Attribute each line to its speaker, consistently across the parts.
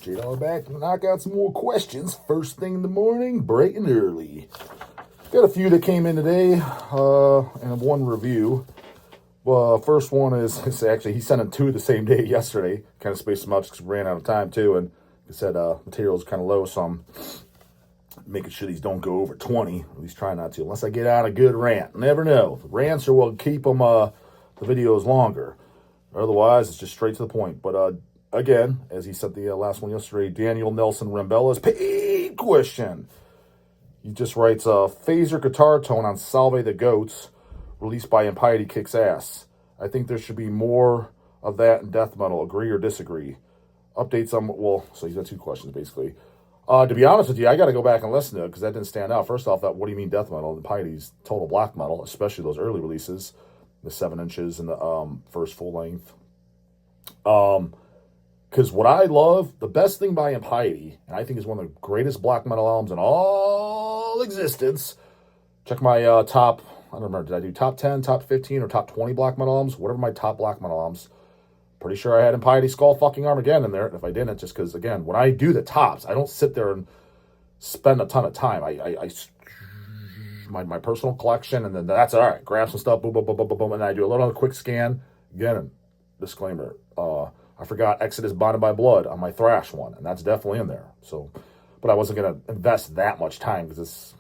Speaker 1: JR back to knock out some more questions. First thing in the morning, bright and early. Got a few that came in today, and one review. First one is actually, he sent in two the same day yesterday. Kind of spaced them out because we ran out of time too, and he said material's kind of low, so I'm making sure these don't go over 20. At least try not to, unless I get out a good rant. Never know. Rants are what keep them the videos longer. Otherwise, it's just straight to the point. But again, as he said the last one yesterday, Daniel Nelson Rambella's paid question. He just writes, phaser guitar tone on Salve the Goats, released by Impiety kicks ass. I think there should be more of that in death metal. Agree or disagree? Updates on, well, so he's got two questions basically. To be honest with you, I got to go back and listen to it because that didn't stand out. First off, what do you mean death metal? Impiety's total black metal, especially those early releases, the 7 inches and the first full length. Because what I love, the best thing by Impiety, and I think is one of the greatest black metal albums in all existence. Check my top, I don't remember, did I do top 10, top 15, or top 20 black metal albums? Whatever my top black metal albums. Pretty sure I had Impiety Skull fucking Armageddon in there. And if I didn't, just because, again, when I do the tops, I don't sit there and spend a ton of time. I my personal collection, and then that's all right. Grab some stuff, boom, boom, boom, boom, boom, boom, and I do a little quick scan. Again, disclaimer, I forgot Exodus Bonded by Blood on my thrash one, and that's definitely in there. So, but I wasn't going to invest that much time because it's,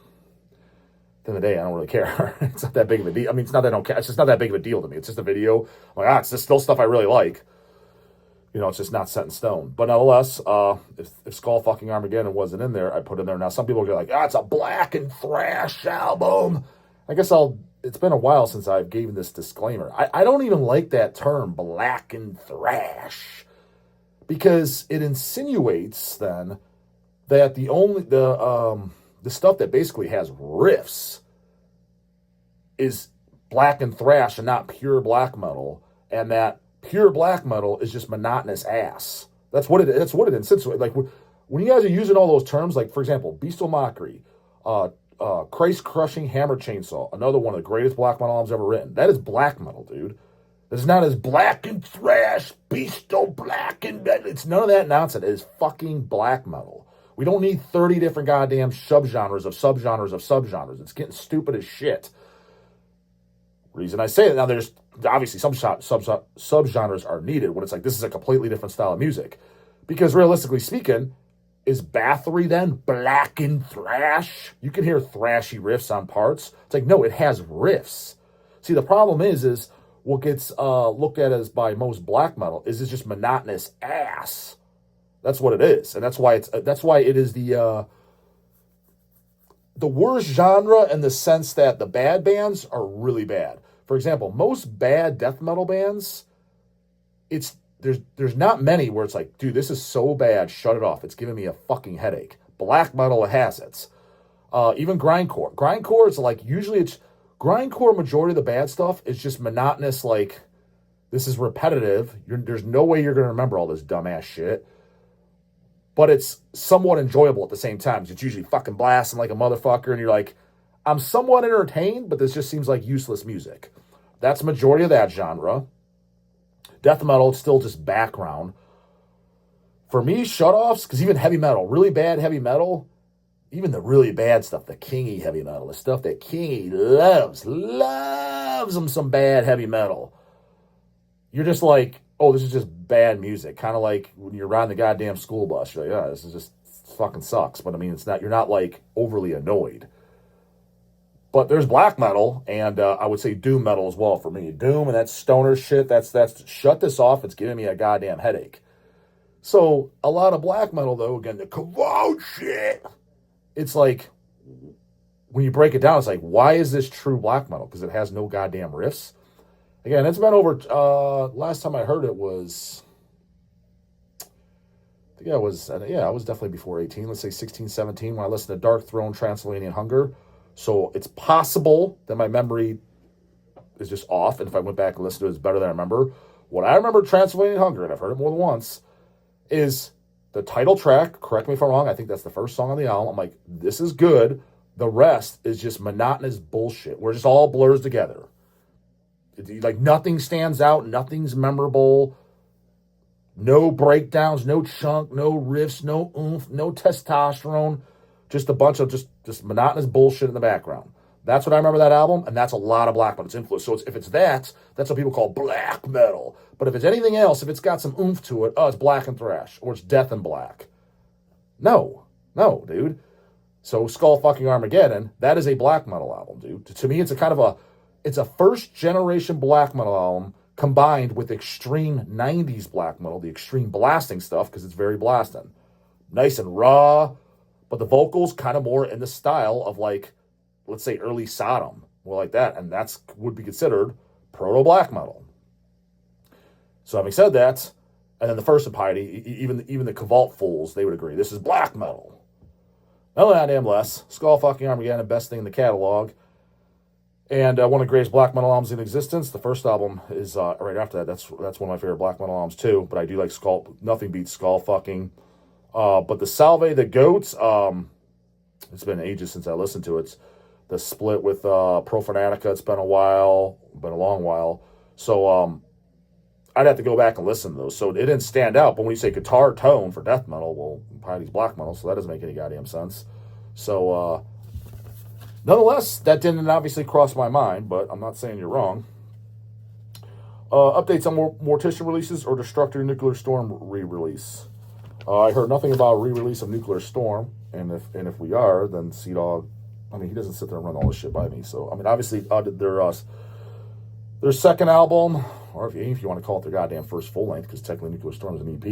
Speaker 1: at the end of the day, I don't really care. It's not that big of a deal. I mean, it's not that I don't care. It's just not that big of a deal to me. It's just a video. I'm like, it's just still stuff I really like. You know, it's just not set in stone. But nonetheless, if Skull fucking Armageddon wasn't in there, I put it in there. Now, some people are like, it's a black and thrash album. I guess it's been a while since I've given this disclaimer. I don't even like that term, black and thrash, because it insinuates then that the stuff that basically has riffs is black and thrash and not pure black metal, and that pure black metal is just monotonous ass. That's what it is. That's what it insinuates. Like when you guys are using all those terms, like for example, Bestial Mockery, Christ Crushing Hammer Chainsaw, another one of the greatest black metal albums ever written. That is black metal, dude. It's not as black and thrash, bestial black and it's none of that nonsense. It is fucking black metal. We don't need 30 different goddamn subgenres of subgenres of subgenres. It's getting stupid as shit. Reason I say that, now there's obviously some subgenres are needed when it's like this is a completely different style of music. Because realistically speaking, is Bathory then black and thrash? You can hear thrashy riffs on parts. It's like, no, it has riffs. See, the problem is what gets looked at as by most black metal is it's just monotonous ass. That's what it is. And that's why it is the worst genre in the sense that the bad bands are really bad. For example, most bad death metal bands, there's not many where it's like, dude, this is so bad, shut it off. It's giving me a fucking headache. Black metal has it. Even grindcore. Grindcore is like, usually it's, grindcore majority of the bad stuff is just monotonous, like, this is repetitive. There's no way you're going to remember all this dumbass shit. But it's somewhat enjoyable at the same time. It's usually fucking blasting like a motherfucker, and you're like, I'm somewhat entertained, but this just seems like useless music. That's the majority of that genre. Death metal, it's still just background. For me, shutoffs, because even heavy metal, really bad heavy metal, even the really bad stuff, the kingy heavy metal, the stuff that Kingy loves them some bad heavy metal. You're just like, oh, this is just bad music. Kind of like when you're riding the goddamn school bus. You're like, this is just fucking sucks. But I mean, you're not like overly annoyed. But there's black metal, and I would say doom metal as well for me. Doom and that stoner shit, that's shut this off. It's giving me a goddamn headache. So a lot of black metal, though, again, the Carve shit, it's like, when you break it down, it's like, why is this true black metal? Because it has no goddamn riffs. Again, it's been over, last time I heard it was, I was definitely before 18, let's say 16, 17, when I listened to Dark Throne, Transylvanian Hunger. So it's possible that my memory is just off, and if I went back and listened to it, it's better than I remember. What I remember Transylvanian Hunger, and I've heard it more than once, is the title track, correct me if I'm wrong, I think that's the first song on the album. I'm like, this is good. The rest is just monotonous bullshit, where it just all blurs together. Like, nothing stands out, nothing's memorable. No breakdowns, no chunk, no riffs, no oomph, no testosterone. Just a bunch of just monotonous bullshit in the background. That's what I remember that album, and that's a lot of black metal. It's influence. So if it's that's what people call black metal. But if it's anything else, if it's got some oomph to it, it's black and thrash, or it's death and black. No, dude. So Skull fucking Armageddon, that is a black metal album, dude. To me, it's a first generation black metal album combined with extreme 90s black metal, the extreme blasting stuff, because it's very blasting. Nice and raw, but the vocals kind of more in the style of, like, let's say early Sodom, more like that, and that's would be considered proto-black metal. So having said that, and then the first Impiety, even the Cavalt fools, they would agree, this is black metal. None of that damn less. Skull fucking Armageddon, best thing in the catalog. And one of the greatest black metal albums in existence. The first album is right after that. That's one of my favorite black metal albums too. But I do like Skull. Nothing beats Skull fucking. But the Salve the Goats. It's been ages since I listened to it. The split with Profanatica. It's been a while. Been a long while. So I'd have to go back and listen to those. So it didn't stand out. But when you say guitar tone for death metal, well, Impiety's black metal, so that doesn't make any goddamn sense. So nonetheless, that didn't obviously cross my mind, but I'm not saying you're wrong. Updates on Mortician releases or Destructor Nuclear Storm re-release. I heard nothing about re-release of Nuclear Storm, and if we are, then Sea-Dog, I mean, he doesn't sit there and run all this shit by me. So, I mean, obviously, their second album, or if you want to call it their goddamn first full length, because technically Nuclear Storm is an EP,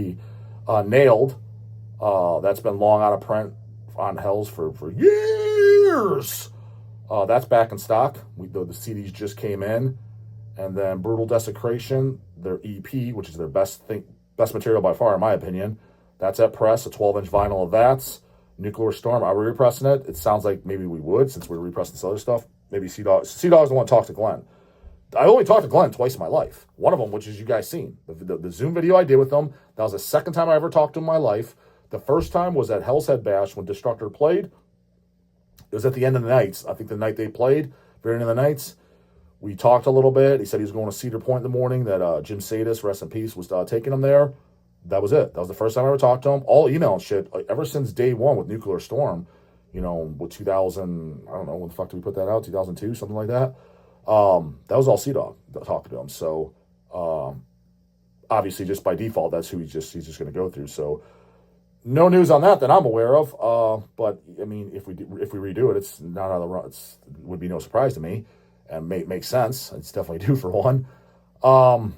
Speaker 1: Nailed. That's been long out of print on Hells for years. That's back in stock. The CDs just came in. And then Brutal Desecration, their EP, which is their best material by far, in my opinion. That's at press, a 12-inch vinyl of that. Nuclear Storm, are we repressing it? It sounds like maybe we would, since we're repressing this other stuff. Maybe Sea-Dog's the one to talk to Glenn. I only talked to Glenn twice in my life. One of them, which is you guys seen. The Zoom video I did with him, that was the second time I ever talked to him in my life. The first time was at Hell's Head Bash when Destructor played. It was at the end of the nights. I think the night they played, very end of the nights. We talked a little bit. He said he was going to Cedar Point in the morning, that Jim Sadis, rest in peace, was taking him there. That was it. That was the first time I ever talked to him. All email and shit, ever since day one with Nuclear Storm, with 2000, I don't know, when the fuck did we put that out? 2002, something like that. That was all C-Dog talking to him. So, obviously, just by default, that's who he's just going to go through. So, no news on that I'm aware of. But I mean, if we redo it, it's not out of the run. It would be no surprise to me, and makes sense. It's definitely due for one. And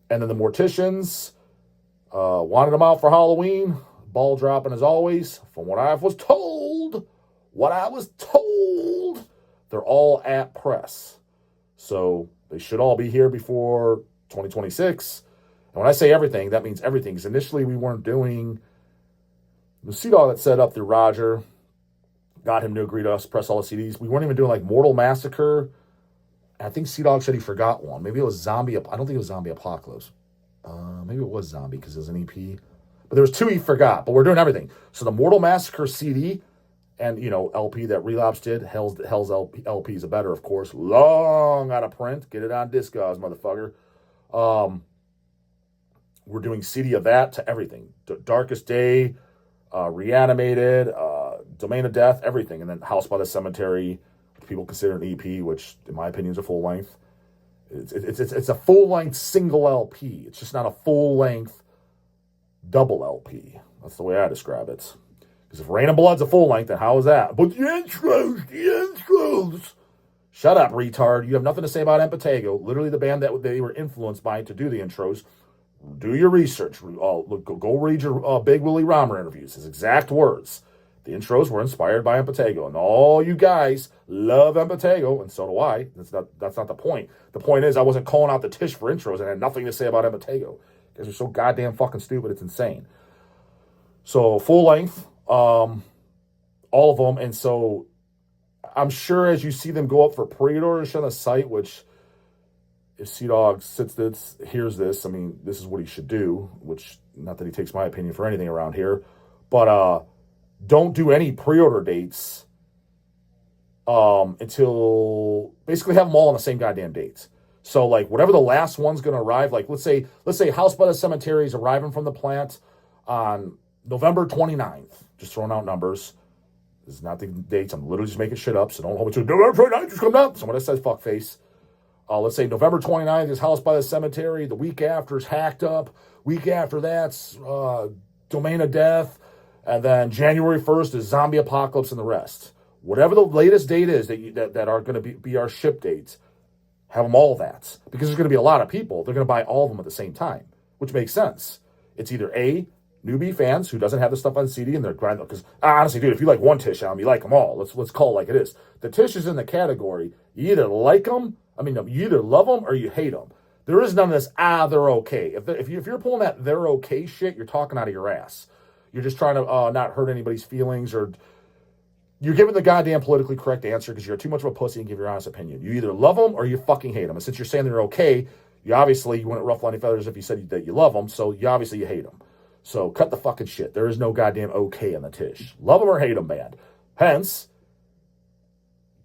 Speaker 1: then the Morticians wanted them out for Halloween. Ball dropping as always. From what I was told, they're all at press. So they should all be here before 2026. And when I say everything, that means everything. Because initially we weren't doing... The Sea-Dog that set up through Roger, got him to agree to us press all the CDs. We weren't even doing like Mortal Massacre. I think Sea-Dog said he forgot one. Maybe it was Zombie... I don't think it was Zombie Apocalypse. Maybe it was Zombie because it was an EP. But there was two he forgot. But we're doing everything. So the Mortal Massacre CD... And, LP that Relapse did, Hell's LP is a better, of course. Long out of print. Get it on Discogs, motherfucker. We're doing CD of that to everything. Darkest Day, Reanimated, Domain of Death, everything. And then House by the Cemetery, which people consider an EP, which, in my opinion, is a full length. It's a full-length single LP. It's just not a full-length double LP. That's the way I describe it. Because if Rain and Blood's a full length, then how is that? But the intros. Shut up, retard. You have nothing to say about Empatego. Literally the band that they were influenced by to do the intros. Do your research. Go read your Big Willie Romer interviews. His exact words. The intros were inspired by Empatego. And all you guys love Empatego, and so do I. That's not the point. The point is I wasn't calling out the Tish for intros and had nothing to say about Empatego. Because they're so goddamn fucking stupid, it's insane. So, full length. All of them, and so I'm sure as you see them go up for pre-orders on the site, which if Sea-Dog hears this, I mean, this is what he should do, which, not that he takes my opinion for anything around here, but don't do any pre-order dates until, basically have them all on the same goddamn dates. So like whatever the last one's going to arrive, like let's say House by the Cemetery is arriving from the plant on November 29th. Just throwing out numbers. This is not the dates. I'm literally just making shit up. So don't hold me to November 29th. Just come up. Someone that says fuckface. Let's say November 29th is House by the Cemetery. The week after is Hacked Up. Week after that's Domain of Death. And then January 1st is Zombie Apocalypse and the rest. Whatever the latest date is that are going to be our ship dates, have them all that. Because there's going to be a lot of people. They're going to buy all of them at the same time, which makes sense. It's either A, newbie fans who doesn't have the stuff on CD and they're grinding. Because honestly, dude, if you like one Tish album, you like them all. Let's call it like it is. The Tish is in the category. You either like them, you either love them or you hate them. There is none of this, they're okay. If you're pulling that they're okay shit, you're talking out of your ass. You're just trying to not hurt anybody's feelings, or you're giving the goddamn politically correct answer because you're too much of a pussy and give your honest opinion. You either love them or you fucking hate them. And since you're saying they're okay, you wouldn't ruffle any feathers if you said that you love them, so you hate them. So cut the fucking shit. There is no goddamn okay in the Tish. Love them or hate them, band. Hence,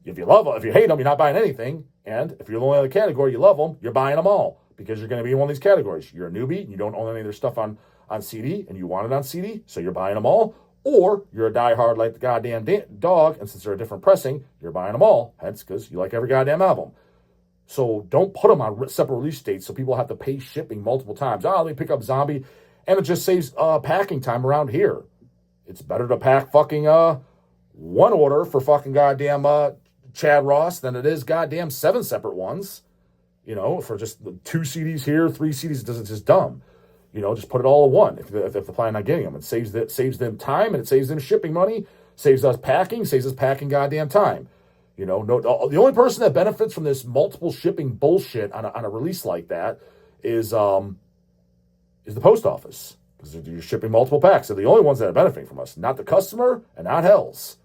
Speaker 1: if you love them, if you hate them, you're not buying anything. And if you're the only other category, you love them, you're buying them all because you're going to be in one of these categories. You're a newbie, and you don't own any of their stuff on CD, and you want it on CD, so you're buying them all. Or you're a diehard like the goddamn dog, and since they're a different pressing, you're buying them all. Hence, because you like every goddamn album. So don't put them on separate release dates so people have to pay shipping multiple times. Let me pick up Zombie, and it just saves packing time around here. It's better to pack fucking one order for fucking goddamn Chad Ross than it is goddamn 7 separate ones. For just 2 CDs here, 3 CDs, it's just dumb. Just put it all in one if they're planning on getting them. It saves them time, and it saves them shipping money, saves us packing goddamn time. The only person that benefits from this multiple shipping bullshit on a release like that is the post office, because you're shipping multiple packs. They're the only ones that are benefiting from us, not the customer and not Hell's,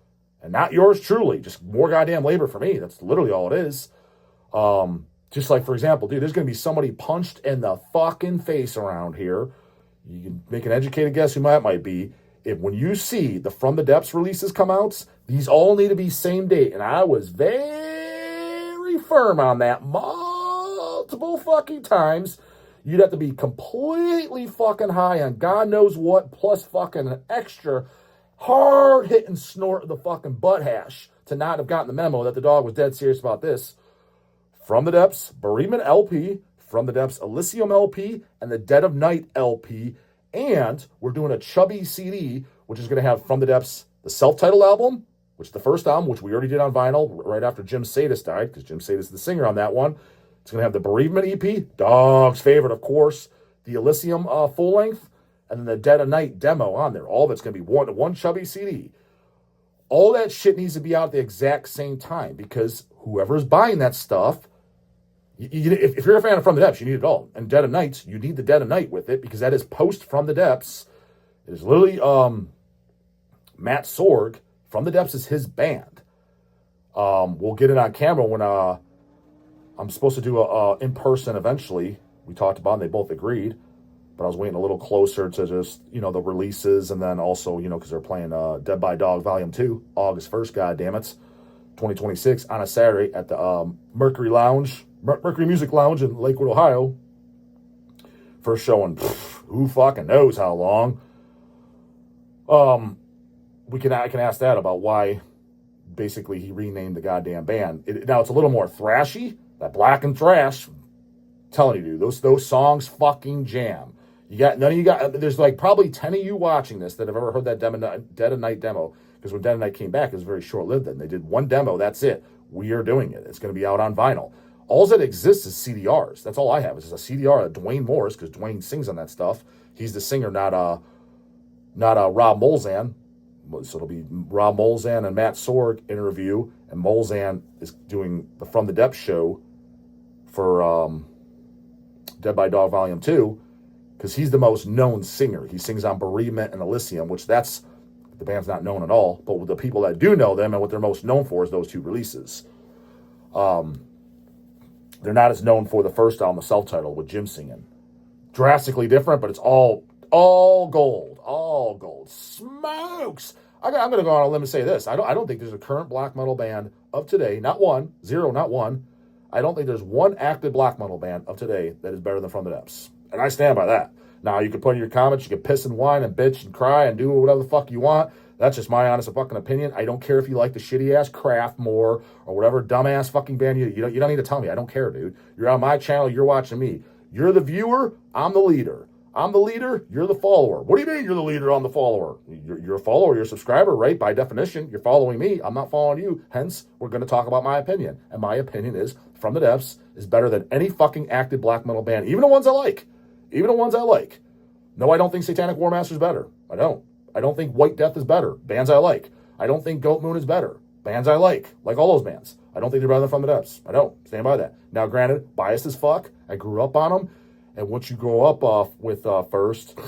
Speaker 1: and not yours truly. Just more goddamn labor for me. That's literally all it is. Just like, for example, dude, there's going to be somebody punched in the fucking face around here. You can make an educated guess who that might be. When you see the From the Depths releases come out, these all need to be same date. And I was very firm on that multiple fucking times. You'd have to be completely fucking high on God knows what, plus fucking an extra hard-hitting snort of the fucking butt hash to not have gotten the memo that the dog was dead serious about this. From the Depths Bereavement LP, From the Depths Elysium LP, and the Dead of Night LP. And we're doing a chubby CD, which is going to have From the Depths, the self-titled album, which is the first album, which we already did on vinyl right after Jim Sadis died, because Jim Sadis is the singer on that one. It's going to have the Bereavement EP, dog's favorite, of course, the Elysium full length, and then the Dead of Night demo on there. All of it's going to be one chubby CD. All that shit needs to be out at the exact same time, because whoever's buying that stuff, if you're a fan of From the Depths, you need it all. And Dead of Night, you need the Dead of Night with it, because that is post From the Depths. It is literally Matt Sorg. From the Depths is his band. We'll get it on camera when I'm supposed to do a in-person eventually. We talked about it, and they both agreed. But I was waiting a little closer to just, the releases, and then also, because they're playing Dead by Dog Volume 2, August 1st, goddammit, 2026, on a Saturday at the Mercury Music Lounge in Lakewood, Ohio. First show in who fucking knows how long. I can ask that about why basically he renamed the goddamn band. Now it's a little more thrashy, that black and thrash. I'm telling you, dude, those songs fucking jam. There's like probably 10 of you watching this that have ever heard that Dead of Night demo, because when Dead of Night came back, it was very short-lived then. They did one demo, that's it. We are doing it. It's going to be out on vinyl. All that exists is CDRs. That's all I have. It's just a CDR of Dwayne Morris, because Dwayne sings on that stuff. He's the singer, not Rob Molzan. So it'll be Rob Molzan and Matt Sorg interview, and Molzan is doing the From the Depths show for Dead by Dog Volume 2, because he's the most known singer. He sings on Bereavement and Elysium, which the band's not known at all, but with the people that do know them and what they're most known for is those 2 releases. They're not as known for the first album, the self-titled, with Jim singing. Drastically different, but it's all gold. Smokes! I'm going to go on a limb and say this. I don't think there's a current black metal band of today, not one, I don't think there's one active black metal band of today that is better than From the Depths. And I stand by that. Now, you can put in your comments, you can piss and whine and bitch and cry and do whatever the fuck you want. That's just my honest fucking opinion. I don't care if you like the shitty-ass Craft more or whatever dumbass fucking band you don't need to tell me. I don't care, dude. You're on my channel, you're watching me. You're the viewer, I'm the leader. I'm the leader, you're the follower. What do you mean you're the leader, I'm the follower? You're a follower, you're a subscriber, right? By definition, you're following me. I'm not following you. Hence, we're going to talk about my opinion. And my opinion is From the Depths is better than any fucking active black metal band, even the ones I like. Even the ones I like. No, I don't think Satanic War Master is better. I don't. I don't think White Death is better. Bands I like. I don't think Goat Moon is better. Bands I like all those bands. I don't think they're better than From the Depths. I don't. Stand by that. Now, granted, biased as fuck. I grew up on them. And what you grow up with first,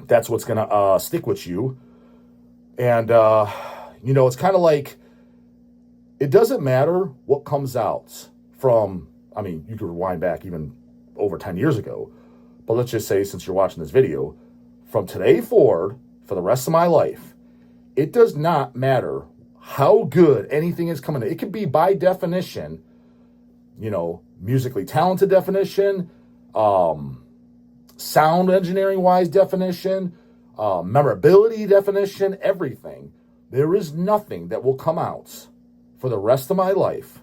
Speaker 1: that's what's going to stick with you. And, it's kind of like, it doesn't matter what comes out from, you could rewind back even over 10 years ago. But let's just say, since you're watching this video, from today forward, for the rest of my life, it does not matter how good anything is coming in. It could be, by definition, musically talented definition, sound engineering wise definition, memorability definition, everything. There is nothing that will come out for the rest of my life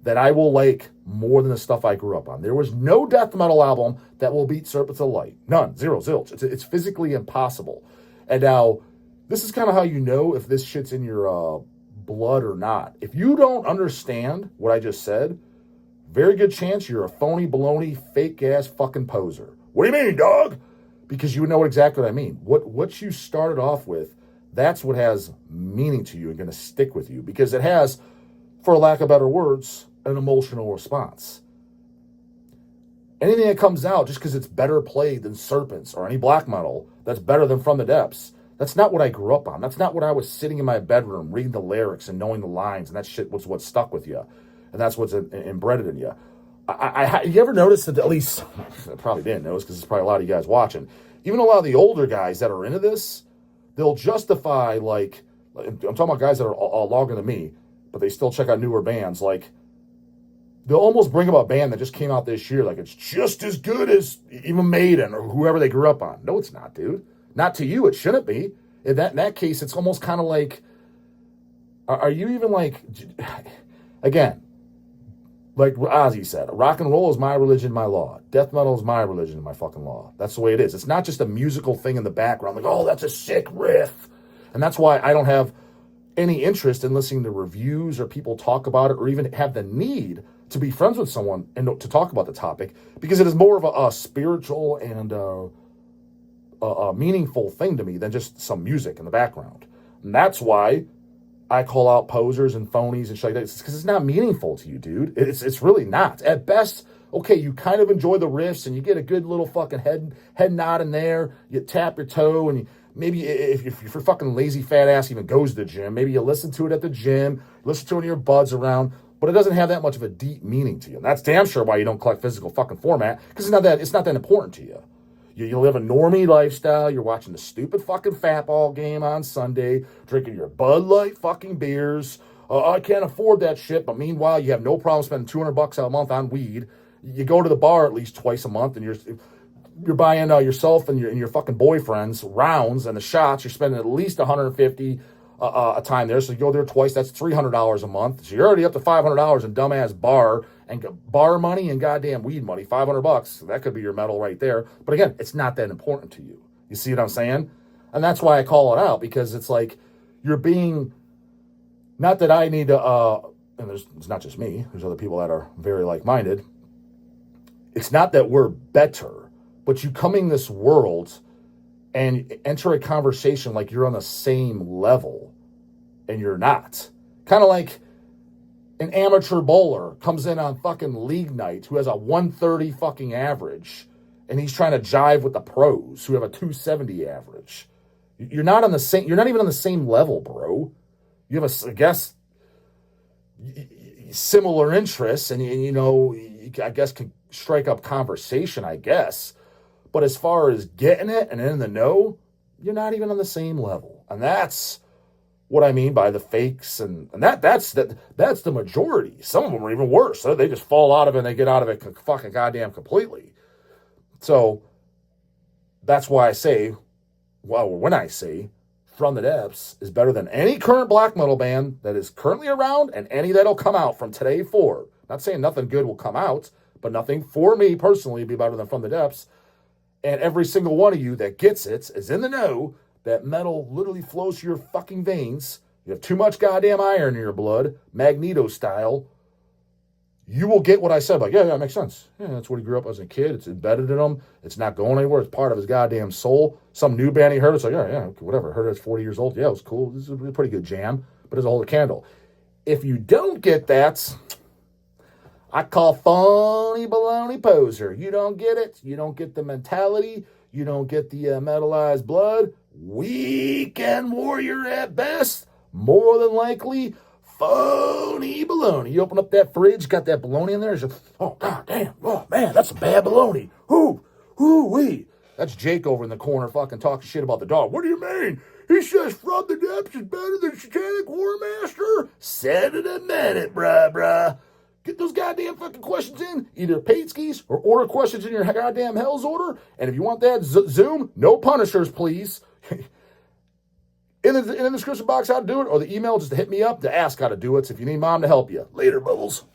Speaker 1: that I will like more than the stuff I grew up on. There was no death metal album that will beat Serpents of Light. None. Zero. Zilch. It's physically impossible. And now, this is kind of how you know if this shit's in your blood or not. If you don't understand what I just said, very good chance you're a phony, baloney, fake-ass fucking poser. What do you mean, dog? Because you know exactly what I mean. What you started off with, that's what has meaning to you and going to stick with you. Because it has, for lack of better words, an emotional response. Anything that comes out just because it's better played than Serpents or any black metal that's better than From the Depths, that's not what I grew up on. That's not what I was sitting in my bedroom reading the lyrics and knowing the lines, and that shit was what stuck with you. And that's what's embedded in you. You ever notice that, at least, I probably didn't notice because there's probably a lot of you guys watching, even a lot of the older guys that are into this, they'll justify, like I'm talking about guys that are longer than me, but they still check out newer bands, like, they'll almost bring up a band that just came out this year, like it's just as good as even Maiden or whoever they grew up on. No, it's not, dude. Not to you, it shouldn't be. In that case, it's almost kind of like, are you even like, again, like Ozzy said, rock and roll is my religion, my law. Death metal is my religion, my fucking law. That's the way it is. It's not just a musical thing in the background, like, oh, that's a sick riff. And that's why I don't have any interest in listening to reviews or people talk about it or even have the need to be friends with someone and to talk about the topic, because it is more of a spiritual and a meaningful thing to me than just some music in the background. And that's why I call out posers and phonies and shit like that. It's because it's not meaningful to you, dude. It's really not. At best, okay, you kind of enjoy the riffs and you get a good little fucking head nod in there. You tap your toe and maybe if you're fucking lazy fat ass even goes to the gym, maybe you listen to it at the gym, listen to it when your buds around, but it doesn't have that much of a deep meaning to you. And that's damn sure why you don't collect physical fucking format, because it's not that important to you. You live a normie lifestyle. You're watching the stupid fucking fat ball game on Sunday, drinking your Bud Light fucking beers. I can't afford that shit, but meanwhile, you have no problem spending $200 a month on weed. You go to the bar at least twice a month, and you're buying yourself and your fucking boyfriends rounds and the shots. You're spending at least $150 a time there. So you go there twice. That's $300 a month. So you're already up to $500 in dumbass bar money and goddamn weed money. $500. That could be your medal right there. But again, it's not that important to you. You see what I'm saying? And that's why I call it out, because it's like you're being, not that I need to, and it's not just me. There's other people that are very like-minded. It's not that we're better, but you come in this world and enter a conversation like you're on the same level, and you're not. Kind of like an amateur bowler comes in on fucking league night who has a 130 fucking average, and he's trying to jive with the pros who have a 270 average. You're not even on the same level, bro. You have I guess, similar interests, and you I guess can strike up conversation, I guess. But as far as getting it and in the know, you're not even on the same level. And that's what I mean by the fakes, and that's the majority. Some of them are even worse. They just fall out of it and they get out of it fucking goddamn completely. So that's why I say, well, when I say From the Depths is better than any current black metal band that is currently around and any that'll come out from today forward. Not saying nothing good will come out, but nothing for me personally be better than From the Depths. And every single one of you that gets it is in the know that metal literally flows through your fucking veins. You have too much goddamn iron in your blood, Magneto style. You will get what I said. Like, yeah, it makes sense. Yeah, that's what he grew up as a kid. It's embedded in him. It's not going anywhere. It's part of his goddamn soul. Some new band he heard, it's like, yeah, whatever. Heard it at 40 years old. Yeah, it was cool. This is a pretty good jam, but it's a whole candle. If you don't get that, I call phony baloney poser. You don't get it. You don't get the mentality. You don't get the metallized blood. Weekend warrior at best. More than likely, phony baloney. You open up that fridge, got that baloney in there. It's just, oh, god damn. Oh, man, that's some bad baloney. Wee. That's Jake over in the corner fucking talking shit about the dog. What do you mean? He says From the Depths is better than Satanic Warmaster? Said in a minute, bruh. Get those goddamn fucking questions in, either paid skis or order questions in your goddamn Hell's Order. And if you want that Zoom, no punishers, please. In the description box how to do it, or the email just to hit me up to ask how to do it. So if you need mom to help you. Later, bubbles.